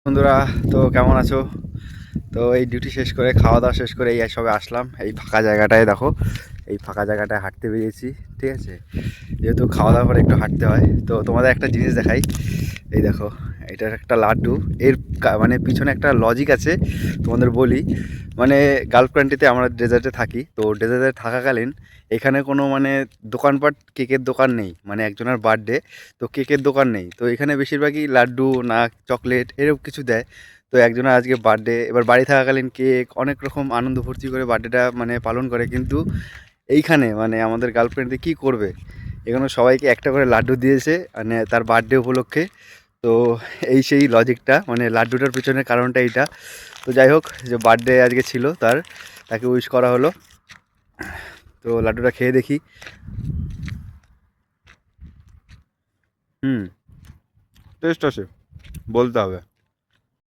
বন্ধুরা, তো কেমন আছো? তো এই ডিউটি শেষ করে খাওয়া দাওয়া শেষ করে এই সবে আসলাম এই ফাঁকা জায়গাটায়। দেখো, এই ফাঁকা জায়গাটায় হাঁটতে বেরিয়েছি। ঠিক আছে, যেহেতু খাওয়া দাওয়ার পরে একটু হাঁটতে হয়, তো তোমাদের একটা জিনিস দেখাই। এই দেখো, এটার একটা লাড্ডু। এর মানে পিছনে একটা লজিক আছে, তোমাদের বলি। মানে গার্লফ্রেন্ডটিতে আমরা ডেজার্টে থাকি, তো ডেজার্টে থাকাকালীন এখানে কোনো মানে দোকানপাট, কেকের দোকান নেই। মানে একজনের বার্থডে, তো কেকের দোকান নেই, তো এখানে বেশিরভাগই লাড্ডু না চকলেট এরকম কিছু দেয়। তো একজনের আজকে বার্থডে, এবার বাড়ি থাকাকালীন কেক অনেক রকম আনন্দ ফুর্তি করে বার্থডেটা মানে পালন করে, কিন্তু এইখানে মানে আমাদের গার্লফ্রেন্ডে কী করবে, এখানে সবাইকে একটা করে লাড্ডু দিয়েছে মানে তার বার্থডে উপলক্ষে। তো এই সেই লজিকটা, মানে লাড্ডুটার পিছনের কারণটা এইটা। তো যাই হোক, যে বার্থডে আজকে ছিল তার, তাকে উইশ করা হলো। তো লাড্ডুটা খেয়ে দেখি। হুম, টেস্ট আছে, বলতে হবে।